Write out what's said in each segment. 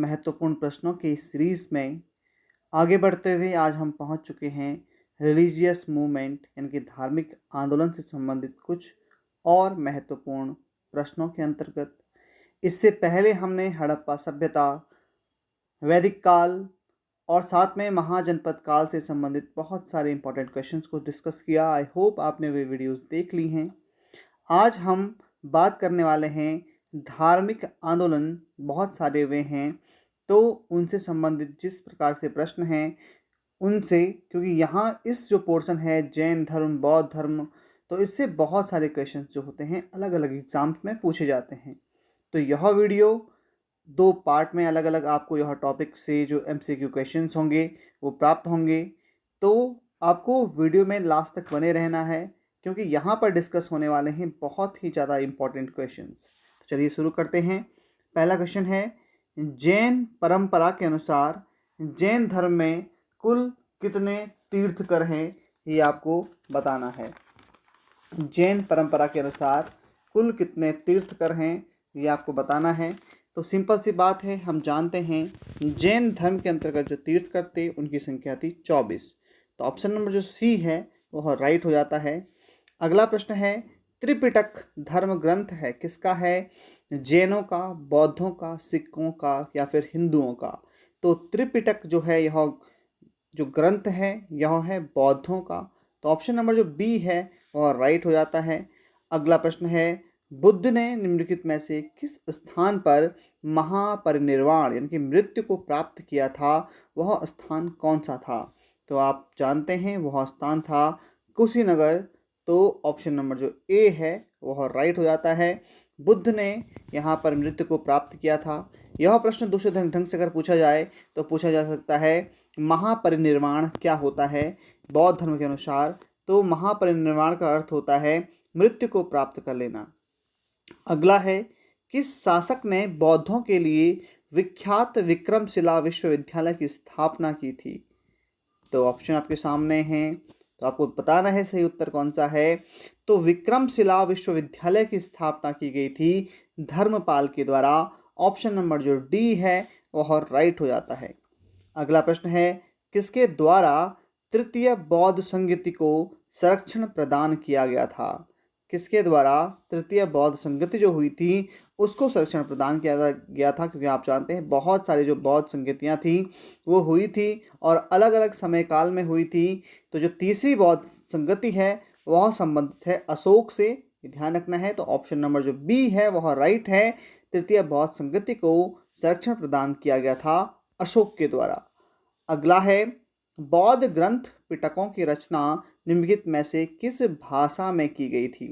महत्वपूर्ण प्रश्नों की इस सीरीज़ में आगे बढ़ते हुए आज हम पहुंच चुके हैं रिलीजियस मूवमेंट यानी कि धार्मिक आंदोलन से संबंधित कुछ और महत्वपूर्ण प्रश्नों के अंतर्गत। इससे पहले हमने हड़प्पा सभ्यता, वैदिक काल और साथ में महाजनपद काल से संबंधित बहुत सारे इंपॉर्टेंट क्वेश्चंस को डिस्कस किया। आई होप आपने वे वीडियोस देख ली हैं। आज हम बात करने वाले हैं धार्मिक आंदोलन बहुत सारे हुए हैं, तो उनसे संबंधित जिस प्रकार से प्रश्न हैं उनसे, क्योंकि यहाँ इस जो पोर्शन है जैन धर्म, बौद्ध धर्म, तो इससे बहुत सारे क्वेश्चंस जो होते हैं अलग अलग एग्जाम्स में पूछे जाते हैं। तो यह वीडियो दो पार्ट में अलग अलग आपको यह टॉपिक से जो MCQ क्वेश्चंस होंगे वो प्राप्त होंगे। तो आपको वीडियो में लास्ट तक बने रहना है, क्योंकि यहाँ पर डिस्कस होने वाले हैं बहुत ही ज़्यादा इम्पॉर्टेंट क्वेश्चंस। तो चलिए शुरू करते हैं। पहला क्वेश्चन है, जैन परंपरा के अनुसार जैन धर्म में कुल कितने तीर्थकर हैं, ये आपको बताना है। जैन परंपरा के अनुसार कुल कितने तीर्थकर हैं, ये आपको बताना है। तो सिंपल सी बात है, हम जानते हैं जैन धर्म के अंतर्गत जो तीर्थकर थे उनकी संख्या थी 24। तो ऑप्शन नंबर जो सी है वह राइट हो जाता है। अगला प्रश्न है, त्रिपिटक धर्म ग्रंथ है किसका है? जैनों का, बौद्धों का, सिखों का या फिर हिंदुओं का? तो त्रिपिटक जो है यह जो ग्रंथ है यह है बौद्धों का। तो ऑप्शन नंबर जो बी है वह राइट हो जाता है। अगला प्रश्न है, बुद्ध ने निम्नलिखित में से किस स्थान पर महापरिनिर्वाण यानी कि मृत्यु को प्राप्त किया था, वह स्थान कौन सा था? तो आप जानते हैं वह स्थान था कुशीनगर। तो ऑप्शन नंबर जो ए है वह राइट हो जाता है। बुद्ध ने यहाँ पर मृत्यु को प्राप्त किया था। यह प्रश्न दूसरे ढंग से अगर पूछा जाए तो पूछा जा सकता है, महापरिनिर्वाण क्या होता है बौद्ध धर्म के अनुसार? तो महापरिनिर्वाण का अर्थ होता है मृत्यु को प्राप्त कर लेना। अगला है, किस शासक ने बौद्धों के लिए विख्यात विक्रमशिला विश्वविद्यालय की स्थापना की थी? तो ऑप्शन आपके सामने हैं, तो आपको बताना है सही उत्तर कौन सा है। तो विक्रमशिला विश्वविद्यालय की स्थापना की गई थी धर्मपाल के द्वारा। ऑप्शन नंबर जो डी है वह राइट हो जाता है। अगला प्रश्न है, किसके द्वारा तृतीय बौद्ध संगति को संरक्षण प्रदान किया गया था? किसके द्वारा तृतीय बौद्ध संगति जो हुई थी उसको संरक्षण प्रदान किया गया था? क्योंकि आप जानते हैं बहुत सारी जो बौद्ध संगतियाँ थी वो हुई थी और अलग अलग समय काल में हुई थी। तो जो तीसरी बौद्ध संगति है वह संबंधित है अशोक से, ध्यान रखना है। तो ऑप्शन नंबर जो बी है वह राइट है। तृतीय बौद्ध संगति को संरक्षण प्रदान किया गया था अशोक के द्वारा। अगला है, बौद्ध ग्रंथ पिटकों की रचना निम्नलिखित में से किस भाषा में की गई थी?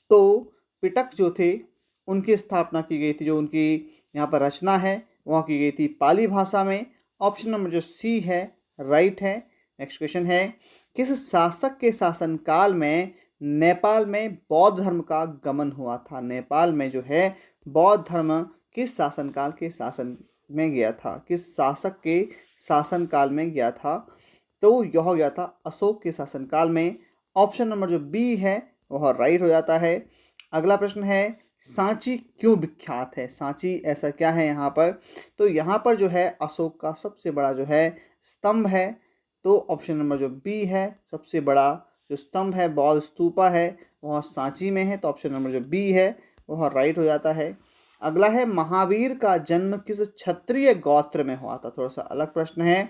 तो पिटक जो थे उनकी स्थापना की गई थी, जो उनकी यहाँ पर रचना है वह की गई थी पाली भाषा में। ऑप्शन नंबर जो सी है राइट है। नेक्स्ट क्वेश्चन है, किस शासक के शासनकाल में नेपाल में बौद्ध धर्म का गमन हुआ था? नेपाल में जो है बौद्ध धर्म किस शासनकाल के शासन में गया था, किस शासक के शासनकाल में गया था? तो यह गया था अशोक के शासनकाल में। ऑप्शन नंबर जो बी है वह राइट हो जाता है। अगला प्रश्न है, सांची क्यों विख्यात है? सांची ऐसा क्या है यहाँ पर? तो यहाँ पर जो है अशोक का सबसे बड़ा जो है स्तंभ है। तो ऑप्शन नंबर जो बी है, सबसे बड़ा जो स्तंभ है बौद्ध स्तूपा है वह सांची में है। तो ऑप्शन नंबर जो बी है वह राइट हो जाता है। अगला है, महावीर का जन्म किस क्षत्रिय गोत्र में हुआ था? थोड़ा सा अलग प्रश्न है।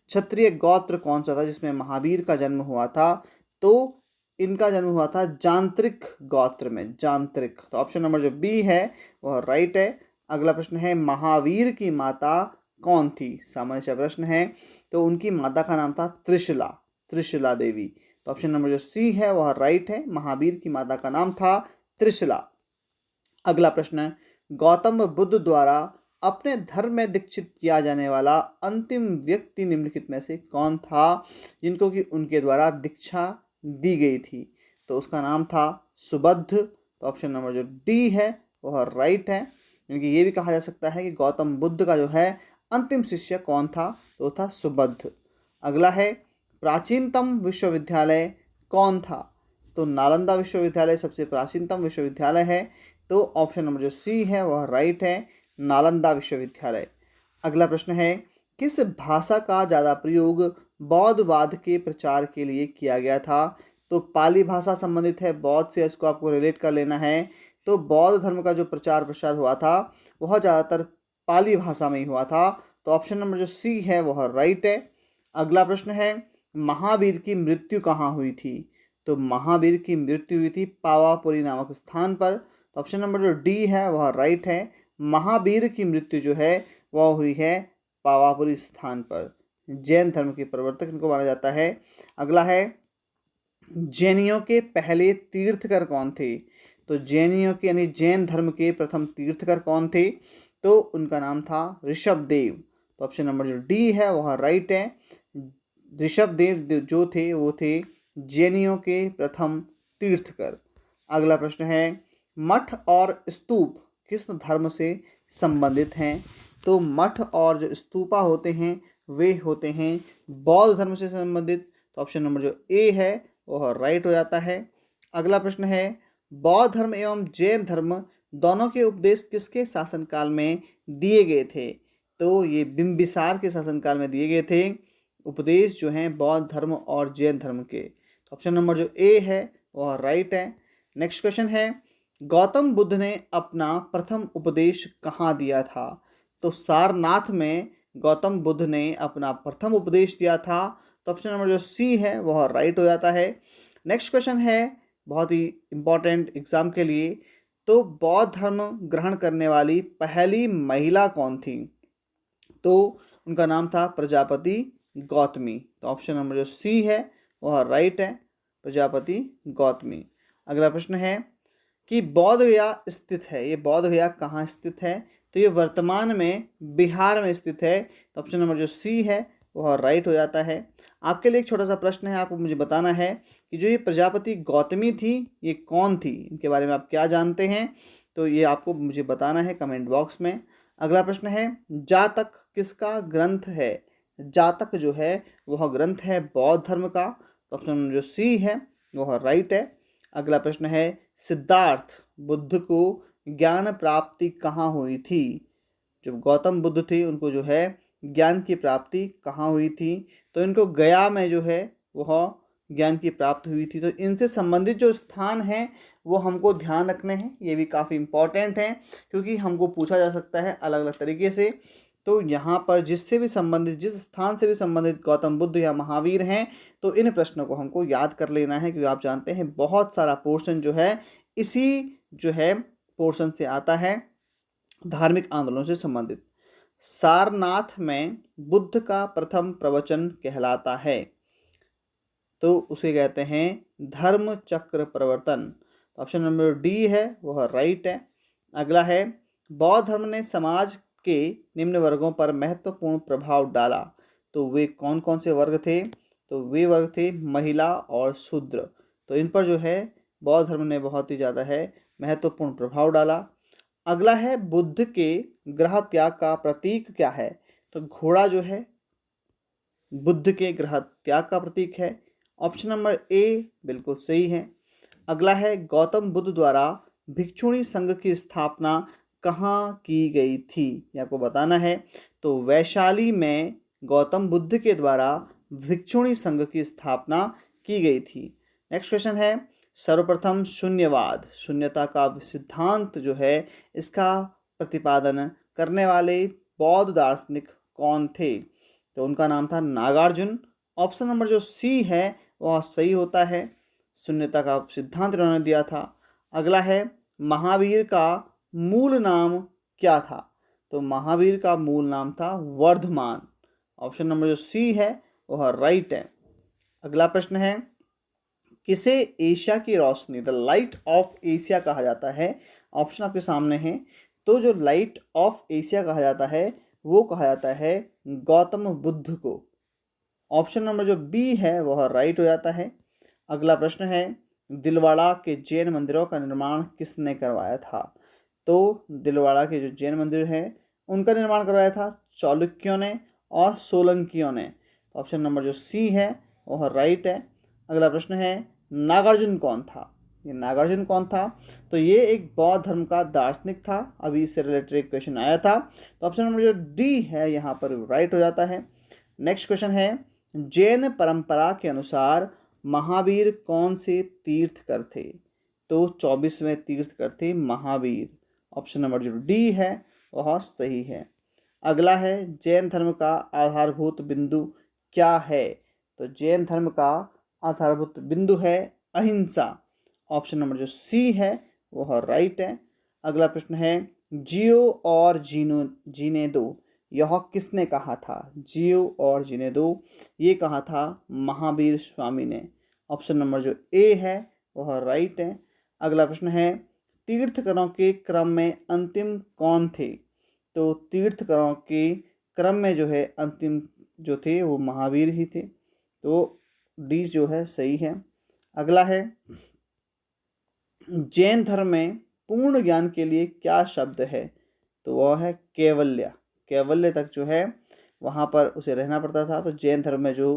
क्षत्रिय गोत्र कौन सा था जिसमें महावीर का जन्म हुआ था? तो इनका जन्म हुआ था जांत्रिक गोत्र में, जांत्रिक। तो ऑप्शन नंबर जो बी है वह राइट है। अगला प्रश्न है, महावीर की माता कौन थी? सामान्य सा प्रश्न है। तो उनकी माता का नाम था त्रिशला, त्रिशला देवी। तो ऑप्शन नंबर जो सी है वह राइट है। महावीर की माता का नाम था त्रिशला। अगला प्रश्न, गौतम बुद्ध द्वारा अपने धर्म में दीक्षित किया जाने वाला अंतिम व्यक्ति निम्नलिखित में से कौन था जिनको कि उनके द्वारा दीक्षा दी गई थी? तो उसका नाम था सुबुद्ध। तो ऑप्शन नंबर जो डी है वह राइट है, क्योंकि ये भी कहा जा सकता है कि गौतम बुद्ध का जो है अंतिम शिष्य कौन था, तो था सुबुद्ध। अगला है, प्राचीनतम विश्वविद्यालय कौन था? तो नालंदा विश्वविद्यालय सबसे प्राचीनतम विश्वविद्यालय है। तो ऑप्शन नंबर जो सी है वह राइट है। नालंदा विश्वविद्यालय। अगला प्रश्न है, किस भाषा का ज़्यादा प्रयोग बौद्धवाद के प्रचार के लिए किया गया था? तो पाली भाषा संबंधित है, बौद्ध से इसको आपको रिलेट कर लेना है। तो बौद्ध धर्म का जो प्रचार प्रसार हुआ था वह ज़्यादातर पाली भाषा में ही हुआ था। तो ऑप्शन नंबर जो सी है वह राइट है। अगला प्रश्न है, महावीर की मृत्यु कहाँ हुई थी? तो महावीर की मृत्यु हुई थी पावापुरी नामक स्थान पर। तो ऑप्शन नंबर जो डी है वह राइट है। महावीर की मृत्यु जो है वह हुई है पावापुरी स्थान पर। जैन धर्म के प्रवर्तक इनको माना जाता है। अगला है, जैनियों के पहले तीर्थकर कौन थे? तो जैनियों के यानी जैन धर्म के प्रथम तीर्थकर कौन थे? तो उनका नाम था ऋषभदेव। तो ऑप्शन नंबर जो डी है वह राइट है। ऋषभदेव जो थे वो थे जैनियों के प्रथम तीर्थकर। अगला प्रश्न है, मठ और स्तूप किस धर्म से संबंधित हैं? तो मठ और जो स्तूपा होते हैं वे होते हैं बौद्ध धर्म से संबंधित। तो ऑप्शन नंबर जो ए है वह राइट हो जाता है। अगला प्रश्न है, बौद्ध धर्म एवं जैन धर्म दोनों के उपदेश किसके शासनकाल में दिए गए थे? तो ये बिंबिसार के शासनकाल में दिए गए थे उपदेश जो हैं बौद्ध धर्म और जैन धर्म के। ऑप्शन नंबर जो ए है वह राइट है। नेक्स्ट क्वेश्चन है, गौतम बुद्ध ने अपना प्रथम उपदेश कहाँ दिया था? तो सारनाथ में गौतम बुद्ध ने अपना प्रथम उपदेश दिया था। तो ऑप्शन नंबर जो सी है वह राइट हो जाता है। नेक्स्ट क्वेश्चन है बहुत ही इम्पोर्टेंट एग्जाम के लिए, तो बौद्ध धर्म ग्रहण करने वाली पहली महिला कौन थी? तो उनका नाम था प्रजापति गौतमी। तो ऑप्शन नंबर जो सी है वह राइट है, प्रजापति गौतमी। अगला प्रश्न है कि बौद्ध गया स्थित है, ये बौद्ध गया कहाँ स्थित है? तो ये वर्तमान में बिहार में स्थित है। तो ऑप्शन नंबर जो सी है वह राइट हो जाता है। आपके लिए एक छोटा सा प्रश्न है, आपको मुझे बताना है कि जो ये प्रजापति गौतमी थी ये कौन थी, इनके बारे में आप क्या जानते हैं? तो ये आपको मुझे बताना है कमेंट बॉक्स में। अगला प्रश्न है, जातक किसका ग्रंथ है? जातक जो है वह ग्रंथ है बौद्ध धर्म का। तो ऑप्शन नंबर जो सी है वह राइट है। अगला प्रश्न है, सिद्धार्थ बुद्ध को ज्ञान प्राप्ति कहाँ हुई थी? जब गौतम बुद्ध थे उनको जो है ज्ञान की प्राप्ति कहाँ हुई थी? तो इनको गया में जो है वह ज्ञान की प्राप्ति हुई थी। तो इनसे संबंधित जो स्थान हैं वो हमको ध्यान रखने हैं, ये भी काफ़ी इम्पॉर्टेंट हैं क्योंकि हमको पूछा जा सकता है अलग अलग तरीके से। तो यहाँ पर जिससे भी संबंधित, जिस स्थान से भी संबंधित गौतम बुद्ध या महावीर हैं, तो इन प्रश्नों को हमको याद कर लेना है क्योंकि आप जानते हैं बहुत सारा पोर्शन जो है इसी जो है पोर्शन से आता है, धार्मिक आंदोलन से संबंधित। सारनाथ में बुद्ध का प्रथम प्रवचन कहलाता है, तो उसे कहते हैं धर्म चक्र प्रवर्तन। ऑप्शन नंबर डी है वह राइट है। अगला है, बौद्ध धर्म ने समाज के निम्न वर्गों पर महत्वपूर्ण प्रभाव डाला, तो वे कौन कौन से वर्ग थे? तो वे वर्ग थे महिला और शूद्र। तो इन पर जो है बौद्ध धर्म ने बहुत ही ज़्यादा है महत्वपूर्ण प्रभाव डाला। अगला है, बुद्ध के ग्रह त्याग का प्रतीक क्या है? तो घोड़ा जो है बुद्ध के ग्रह त्याग का प्रतीक है। ऑप्शन नंबर ए बिल्कुल सही है। अगला है, गौतम बुद्ध द्वारा भिक्षुणी संघ की स्थापना कहाँ की गई थी? ये आपको बताना है। तो वैशाली में गौतम बुद्ध के द्वारा भिक्षुणी संघ की स्थापना की गई थी। नेक्स्ट क्वेश्चन है, सर्वप्रथम शून्यवाद, शून्यता का सिद्धांत जो है इसका प्रतिपादन करने वाले बौद्ध दार्शनिक कौन थे? तो उनका नाम था नागार्जुन। ऑप्शन नंबर जो सी है वह सही होता है, शून्यता का सिद्धांत उन्होंने दिया था। अगला है, महावीर का मूल नाम क्या था? तो महावीर का मूल नाम था वर्धमान। ऑप्शन नंबर जो सी है वह राइट है। अगला प्रश्न है, किसे एशिया की रोशनी, द लाइट ऑफ एशिया कहा जाता है? ऑप्शन आपके सामने हैं। तो जो लाइट ऑफ एशिया कहा जाता है वो कहा जाता है गौतम बुद्ध को। ऑप्शन नंबर जो बी है वह राइट हो जाता है। अगला प्रश्न है, दिलवाड़ा के जैन मंदिरों का निर्माण किसने करवाया था? तो दिलवाड़ा के जो जैन मंदिर हैं उनका निर्माण करवाया था चालुक्यों ने और सोलंकियों ने। ऑप्शन नंबर जो सी है वह राइट है। अगला प्रश्न है, नागार्जुन कौन था? ये नागार्जुन कौन था? तो ये एक बौद्ध धर्म का दार्शनिक था। अभी इससे रिलेटेड एक क्वेश्चन आया था, तो ऑप्शन नंबर जो डी है यहाँ पर राइट हो जाता है। नेक्स्ट क्वेश्चन है, जैन परंपरा के अनुसार महावीर कौन से तीर्थकर थे? तो 24वें तीर्थकर थे महावीर। ऑप्शन नंबर जो डी है वह सही है। अगला है, जैन धर्म का आधारभूत बिंदु क्या है? तो जैन धर्म का आधारभूत बिंदु है अहिंसा। ऑप्शन नंबर जो सी है वह राइट है। अगला प्रश्न है, जियो और जीने दो यह किसने कहा था? जियो और जीने दो ये कहा था महावीर स्वामी ने। ऑप्शन नंबर जो ए है वह राइट है। अगला प्रश्न है, तीर्थकरों के क्रम में अंतिम कौन थे? तो तीर्थकरों के क्रम में जो है अंतिम जो थे वो महावीर ही थे। तो डी जो है सही है। अगला है, जैन धर्म में पूर्ण ज्ञान के लिए क्या शब्द है? तो वह है कैवल्य। कैवल्य तक जो है वहाँ पर उसे रहना पड़ता था। तो जैन धर्म में जो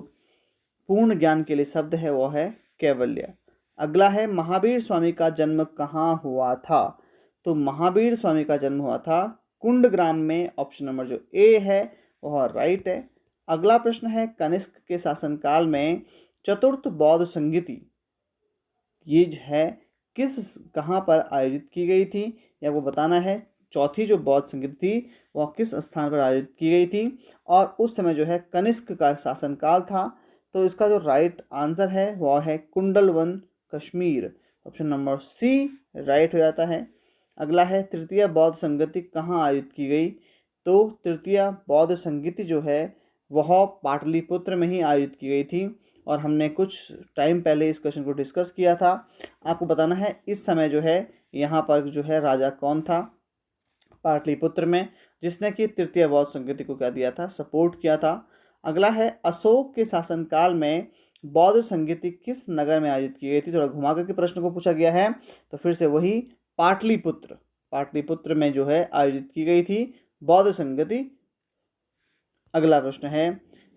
पूर्ण ज्ञान के लिए शब्द है वह है कैवल्य। अगला है, महावीर स्वामी का जन्म कहाँ हुआ था? तो महावीर स्वामी का जन्म हुआ था कुंडग्राम में। ऑप्शन नंबर जो ए है वह राइट है। अगला प्रश्न है, कनिष्क के शासनकाल में चतुर्थ बौद्ध संगीति ये जो है कहाँ पर आयोजित की गई थी? या वो बताना है चौथी जो बौद्ध संगीत थी वह किस स्थान पर आयोजित की गई थी, और उस समय जो है कनिष्क का शासनकाल था। तो इसका जो राइट आंसर है वह है Kundalvan Kashmir. Option number C right हो जाता है। अगला है, तृतीय बौद्ध संगीति कहाँ आयोजित की गई? तो तृतीय बौद्ध संगीति जो है वह पाटलिपुत्र में ही आयोजित की गई थी, और हमने कुछ टाइम पहले इस क्वेश्चन को डिस्कस किया था। आपको बताना है इस समय जो है यहाँ पर जो है राजा कौन था पाटलिपुत्र में, जिसने कि तृतीय बौद्ध संगीति को क्या दिया था? सपोर्ट किया था। अगला है, अशोक के शासनकाल में बौद्ध संगीति किस नगर में आयोजित की गई थी? थोड़ा घुमा करके प्रश्न को पूछा गया है, तो फिर से वही पाटलिपुत्र में जो है आयोजित की गई थी बौद्ध संगीति। अगला प्रश्न है,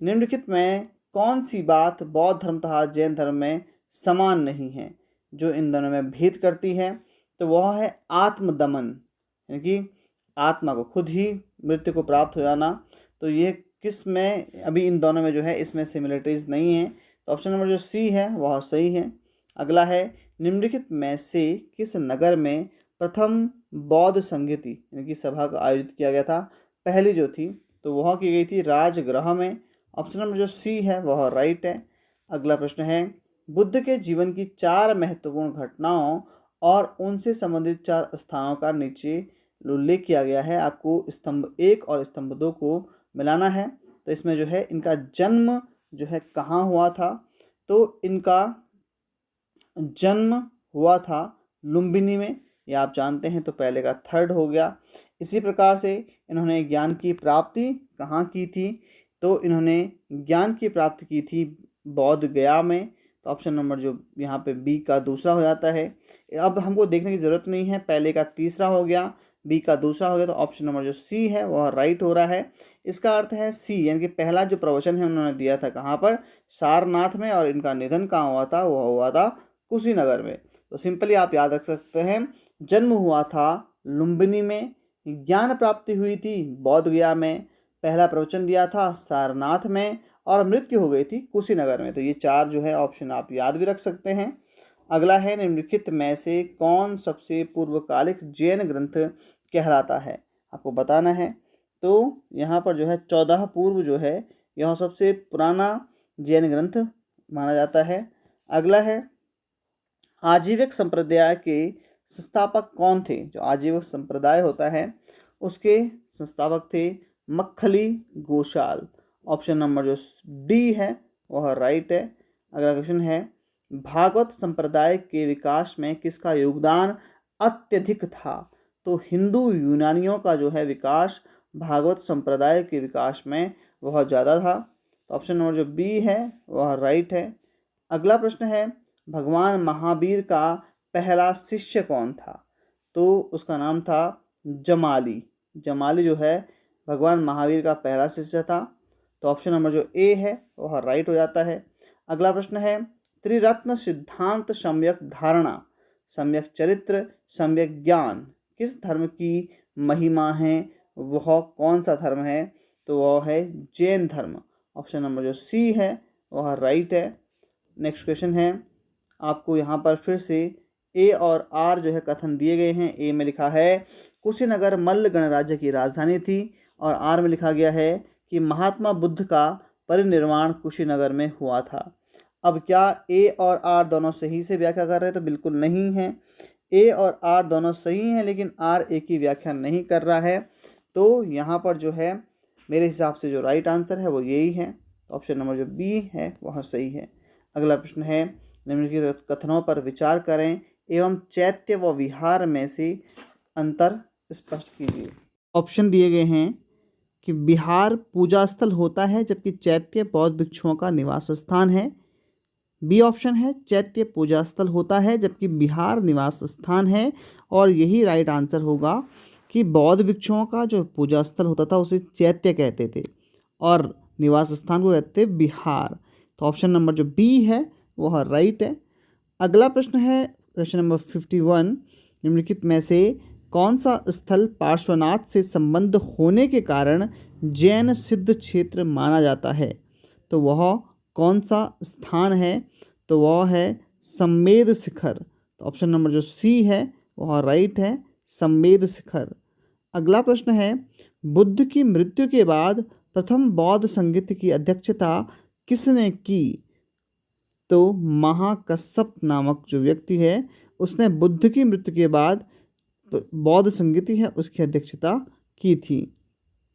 निम्नलिखित में कौन सी बात बौद्ध धर्म तथा जैन धर्म में समान नहीं है, जो इन दोनों में भेद करती है? तो वह है आत्मदमन, यानी कि आत्मा को खुद ही मृत्यु को प्राप्त हो जाना। तो ये किस में, अभी इन दोनों में जो है इसमें सिमिलरिटीज नहीं है। तो ऑप्शन नंबर जो सी है वह सही है। अगला है, निम्नलिखित में से किस नगर में प्रथम बौद्ध संगीति यानी कि सभा का आयोजित किया गया था? पहली जो थी तो वह की गई थी राजगृह में। ऑप्शन नंबर जो सी है वह राइट है। अगला प्रश्न है, बुद्ध के जीवन की 4 महत्वपूर्ण घटनाओं और उनसे संबंधित 4 स्थानों का नीचे उल्लेख किया गया है। आपको स्तंभ 1 और स्तंभ 2 को मिलाना है। तो इसमें जो है इनका जन्म जो है कहाँ हुआ था? तो इनका जन्म हुआ था लुम्बिनी में, ये आप जानते हैं। तो पहले का थर्ड हो गया। इसी प्रकार से इन्होंने ज्ञान की प्राप्ति कहाँ की थी? तो इन्होंने ज्ञान की प्राप्ति की थी बौद्ध गया में। तो ऑप्शन नंबर जो यहाँ पे बी का दूसरा हो जाता है। अब हमको देखने की ज़रूरत नहीं है, पहले का तीसरा हो गया, बी का दूसरा हो गया। तो ऑप्शन नंबर जो सी है वह राइट हो रहा है। इसका अर्थ है सी, यानी कि पहला जो प्रवचन है उन्होंने दिया था कहाँ पर? सारनाथ में, और इनका निधन कहाँ हुआ था? वह हुआ था कुशीनगर में। तो सिंपली आप याद रख सकते हैं, जन्म हुआ था लुम्बिनी में, ज्ञान प्राप्ति हुई थी बौद्ध गया में, पहला प्रवचन दिया था सारनाथ में, और मृत्यु हो गई थी कुशीनगर में। तो ये 4 जो है ऑप्शन आप याद भी रख सकते हैं। अगला है, निम्नलिखित में से कौन सबसे पूर्वकालिक जैन ग्रंथ कहलाता है? आपको बताना है। तो यहाँ पर जो है 14 पूर्व जो है यह सबसे पुराना जैन ग्रंथ माना जाता है। अगला है, आजीवक संप्रदाय के संस्थापक कौन थे? जो आजीवक संप्रदाय होता है उसके संस्थापक थे मक्खली गोशाल। ऑप्शन नंबर जो डी है वह राइट है। अगला क्वेश्चन है, भागवत संप्रदाय के विकास में किसका योगदान अत्यधिक था? तो हिंदू यूनानियों का जो है विकास भागवत संप्रदाय के विकास में बहुत ज़्यादा था। तो ऑप्शन नंबर जो बी है वह राइट है। अगला प्रश्न है, भगवान महावीर का पहला शिष्य कौन था? तो उसका नाम था जमाली। जमाली जो है भगवान महावीर का पहला शिष्य था। तो ऑप्शन नंबर जो ए है वह राइट हो जाता है। अगला प्रश्न है, त्रिरत्न सिद्धांत सम्यक धारणा सम्यक चरित्र, सम्यक ज्ञान किस धर्म की महिमा है, वह कौन सा धर्म है? तो वह है जैन धर्म। ऑप्शन नंबर जो सी है वह राइट है। नेक्स्ट क्वेश्चन है, आपको यहाँ पर फिर से ए और आर जो है कथन दिए गए हैं। ए में लिखा है कुशीनगर मल्ल गणराज्य की राजधानी थी, और आर में लिखा गया है कि महात्मा बुद्ध का परिनिर्वाण कुशीनगर में हुआ था। अब क्या ए और आर दोनों सही से व्याख्या कर रहे हैं? तो बिल्कुल नहीं है। ए और आर दोनों सही हैं, लेकिन आर ए की व्याख्या नहीं कर रहा है। तो यहाँ पर जो है मेरे हिसाब से जो राइट आंसर है वो यही है। ऑप्शन नंबर जो बी है वह सही है। अगला प्रश्न है, निम्नलिखित कथनों पर विचार करें एवं चैत्य व विहार में से अंतर स्पष्ट कीजिए। ऑप्शन दिए गए हैं कि विहार पूजा स्थल होता है, जबकि चैत्य बौद्ध भिक्षुओं का निवास स्थान है। बी ऑप्शन है चैत्य पूजा स्थल होता है, जबकि विहार निवास स्थान है। और यही राइट आंसर होगा कि बौद्ध भिक्षुओं का जो पूजा स्थल होता था उसे चैत्य कहते थे, और निवास स्थान को कहते थे विहार। तो ऑप्शन नंबर जो बी है वह राइट है। अगला प्रश्न है क्वेश्चन नंबर 51, निम्नलिखित में से कौन सा स्थल पार्श्वनाथ से संबंध होने के कारण जैन सिद्ध क्षेत्र माना जाता है? तो वह कौन सा स्थान है? तो वह है सम्मेद शिखर। तो ऑप्शन नंबर जो सी है वह राइट है, सम्मेद शिखर। अगला प्रश्न है, बुद्ध की मृत्यु के बाद प्रथम बौद्ध संगीत की अध्यक्षता किसने की? तो महाकश्यप नामक जो व्यक्ति है उसने बुद्ध की मृत्यु के बाद बौद्ध संगीति है उसकी अध्यक्षता की थी।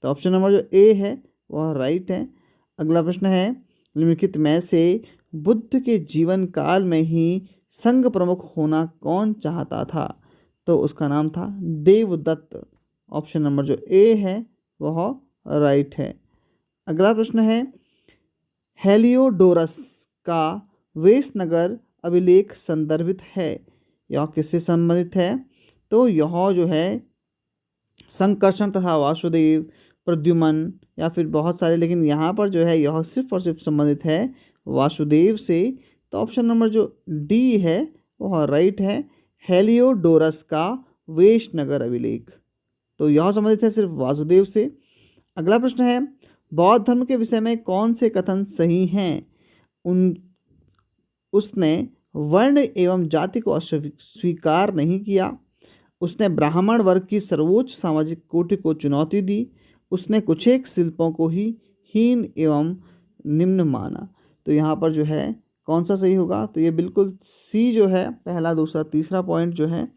तो ऑप्शन नंबर जो ए है वह राइट है। अगला प्रश्न है, निम्नलिखित में से बुद्ध के जीवन काल में ही संघ प्रमुख होना कौन चाहता था? तो उसका नाम था देवदत्त। ऑप्शन नंबर जो ए है वह राइट है। अगला प्रश्न है, हेलियोडोरस का वेशनगर अभिलेख संदर्भित है, यह किससे संबंधित है? तो यह जो है संकर्षण तथा वासुदेव, प्रद्युमन या फिर बहुत सारे, लेकिन यहाँ पर जो है यह सिर्फ और सिर्फ संबंधित है वासुदेव से। तो ऑप्शन नंबर जो डी है वह राइट है, हेलियोडोरस का वेशनगर अभिलेख। तो यह संबंधित है सिर्फ वासुदेव से। अगला प्रश्न है, बौद्ध धर्म के विषय में कौन से कथन सही हैं? उसने वर्ण एवं जाति को अस्वीकार नहीं किया, उसने ब्राह्मण वर्ग की सर्वोच्च सामाजिक कोटि को चुनौती दी, उसने कुछ एक शिल्पों को ही हीन एवं निम्न माना। तो यहाँ पर जो है कौन सा सही होगा? तो ये बिल्कुल सी जो है, पहला दूसरा तीसरा पॉइंट जो है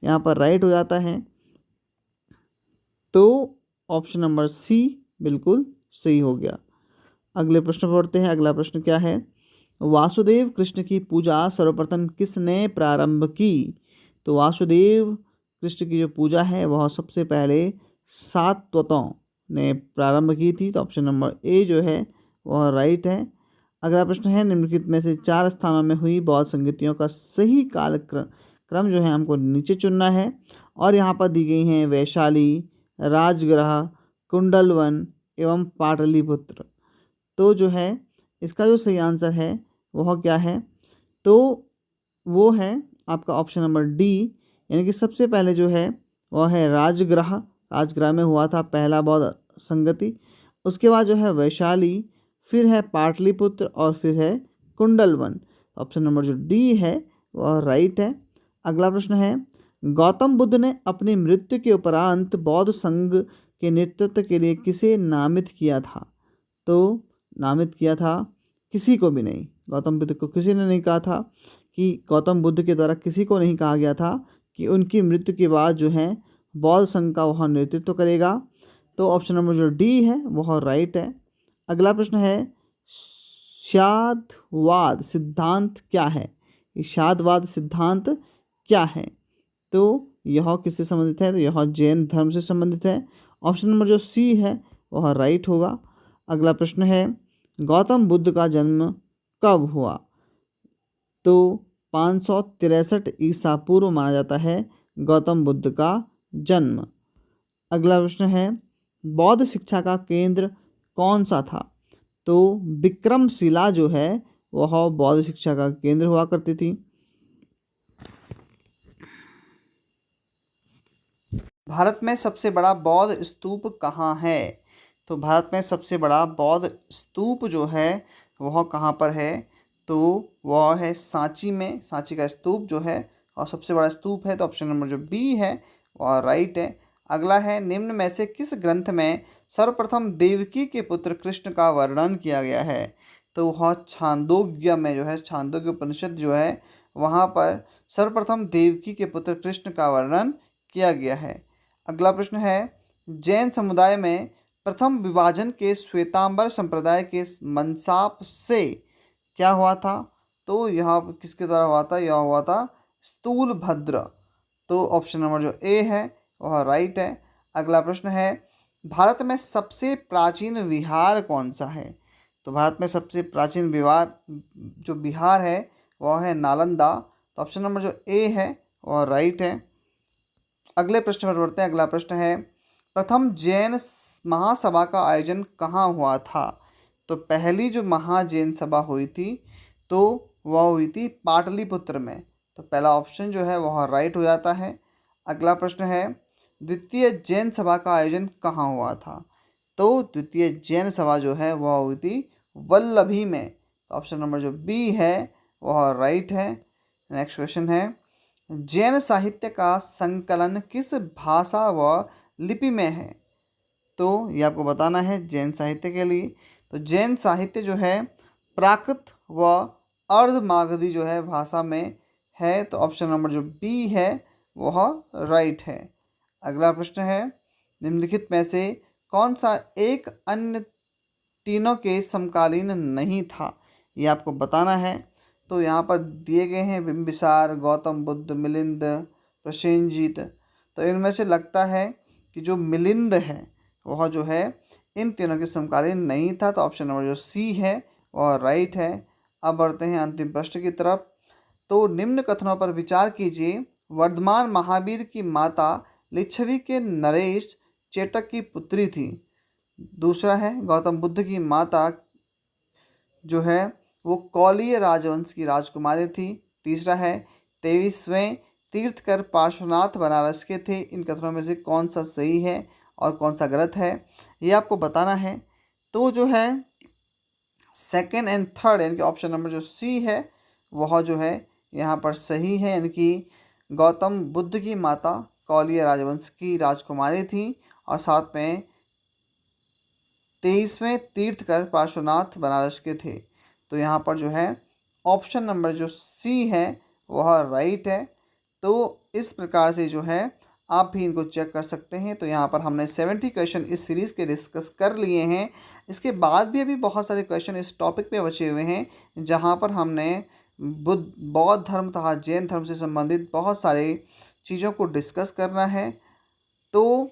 यहाँ पर राइट हो जाता है। तो ऑप्शन नंबर सी बिल्कुल सही हो गया। अगले प्रश्न पर पढ़ते हैं। अगला प्रश्न क्या है, वासुदेव कृष्ण की पूजा सर्वप्रथम किसने प्रारंभ की? तो वासुदेव कृष्ण की जो पूजा है वह सबसे पहले सातवतों ने प्रारंभ की थी। तो ऑप्शन नंबर ए जो है वह राइट है। अगला प्रश्न है, निम्नलिखित में से 4 स्थानों में हुई बौद्ध संगीतियों का सही काल क्रम जो है हमको नीचे चुनना है, और यहाँ पर दी गई हैं वैशाली, राजगृह, कुंडलवन एवं पाटलिपुत्र। तो जो है इसका जो सही आंसर है वह क्या है? तो वो है आपका ऑप्शन नंबर डी, यानी कि सबसे पहले जो है वह है राजगृह। राजगृह में हुआ था पहला बौद्ध संगति। उसके बाद जो है वैशाली, फिर है पाटलिपुत्र और फिर है कुंडलवन। ऑप्शन नंबर जो डी है वह राइट है। अगला प्रश्न है, गौतम बुद्ध ने अपनी मृत्यु के उपरांत बौद्ध संघ के नेतृत्व के लिए किसे नामित किया था? तो नामित किया था किसी को भी नहीं। गौतम बुद्ध को किसी ने नहीं कहा था कि गौतम बुद्ध के द्वारा किसी को नहीं कहा गया था कि उनकी मृत्यु के बाद जो है बौद्ध संघ का वह नेतृत्व करेगा। तो ऑप्शन नंबर जो डी है वह राइट है। अगला प्रश्न है, शादवाद सिद्धांत क्या है? शादवाद सिद्धांत क्या है? तो यह किससे संबंधित है? तो यह जैन धर्म से संबंधित है। ऑप्शन नंबर जो सी है वह राइट होगा। अगला प्रश्न है, गौतम बुद्ध का जन्म कब हुआ? तो 563 ईसा पूर्व माना जाता है गौतम बुद्ध का जन्म। अगला प्रश्न है, बौद्ध शिक्षा का केंद्र कौन सा था? तो विक्रमशिला जो है वह बौद्ध शिक्षा का केंद्र हुआ करती थी। भारत में सबसे बड़ा बौद्ध स्तूप कहाँ है? तो भारत में सबसे बड़ा बौद्ध स्तूप जो है वह कहाँ पर है? तो वह है सांची में, सांची का स्तूप जो है और सबसे बड़ा स्तूप है। तो ऑप्शन नंबर जो बी है वह राइट है। अगला है, निम्न में से किस ग्रंथ में सर्वप्रथम देवकी के पुत्र कृष्ण का वर्णन किया गया है? तो वह छांदोग्य में जो है, छांदोग्य उपनिषद जो है वहाँ पर सर्वप्रथम देवकी के पुत्र कृष्ण का वर्णन किया गया है। अगला प्रश्न है, जैन समुदाय में प्रथम विभाजन के श्वेतांबर संप्रदाय के मनसाप से क्या हुआ था? तो यह किसके द्वारा हुआ था? यह हुआ था स्थूलभद्र। तो ऑप्शन नंबर जो ए है वह राइट है। अगला प्रश्न है, भारत में सबसे प्राचीन विहार कौन सा है? तो भारत में सबसे प्राचीन विहार जो बिहार है वह है नालंदा। तो ऑप्शन नंबर जो ए है वह राइट है। अगले प्रश्न पर बढ़ते हैं। अगला प्रश्न है, प्रथम जैन महासभा का आयोजन कहाँ हुआ था? तो पहली जो महाजैन सभा हुई थी तो वह हुई थी पाटलिपुत्र में। तो पहला ऑप्शन जो है वह राइट हो जाता है। अगला प्रश्न है, द्वितीय जैन सभा का आयोजन कहाँ हुआ था? तो द्वितीय जैन सभा जो है वह हुई थी वल्लभी में। तो ऑप्शन नंबर जो बी है वह राइट है। नेक्स्ट क्वेश्चन है, जैन साहित्य का संकलन किस भाषा व लिपि में है? तो ये आपको बताना है जैन साहित्य के लिए। तो जैन साहित्य जो है प्राकृत व अर्धमागधी जो है भाषा में है। तो ऑप्शन नंबर जो बी है वह राइट है। अगला प्रश्न है, निम्नलिखित में से कौन सा एक अन्य तीनों के समकालीन नहीं था? ये आपको बताना है। तो यहाँ पर दिए गए हैं बिंबिसार, गौतम बुद्ध, मिलिंद, प्रसेनजीत। तो इनमें से लगता है कि जो मिलिंद है वह जो है इन तीनों के समकालीन नहीं था। तो ऑप्शन नंबर जो सी है वह राइट है। अब बढ़ते हैं अंतिम प्रश्न की तरफ। तो निम्न कथनों पर विचार कीजिए। वर्धमान महावीर की माता लिच्छवी के नरेश चेटक की पुत्री थी। दूसरा है, गौतम बुद्ध की माता जो है वो कौलीय राजवंश की राजकुमारी थी। तीसरा है, 23वें तीर्थकर पार्श्वनाथ बनारस के थे। इन कथनों में से कौन सा सही है और कौन सा गलत है ये आपको बताना है। तो जो है सेकंड एंड थर्ड यानी कि ऑप्शन नंबर जो सी है वह जो है यहाँ पर सही है, यानी कि गौतम बुद्ध की माता कौलीय राजवंश की राजकुमारी थी और साथ में 23वें तीर्थकर पार्श्वनाथ बनारस के थे। तो यहाँ पर जो है ऑप्शन नंबर जो सी है वह राइट है। तो इस प्रकार से जो है आप भी इनको चेक कर सकते हैं। तो यहाँ पर हमने 70 क्वेश्चन इस सीरीज़ के डिस्कस कर लिए हैं। इसके बाद भी अभी बहुत सारे क्वेश्चन इस टॉपिक पे बचे हुए हैं जहाँ पर हमने बौद्ध धर्म तथा जैन धर्म से संबंधित बहुत सारी चीज़ों को डिस्कस करना है। तो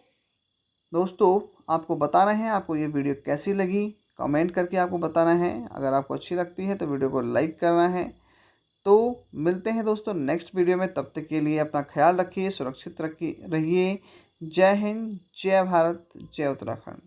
दोस्तों आपको बताना है आपको ये वीडियो कैसी लगी, कमेंट करके आपको बताना है। अगर आपको अच्छी लगती है तो वीडियो को लाइक करना है। तो मिलते हैं दोस्तों नेक्स्ट वीडियो में। तब तक के लिए अपना ख्याल रखिए, सुरक्षित रहिए। जय हिंद, जय भारत, जय उत्तराखंड।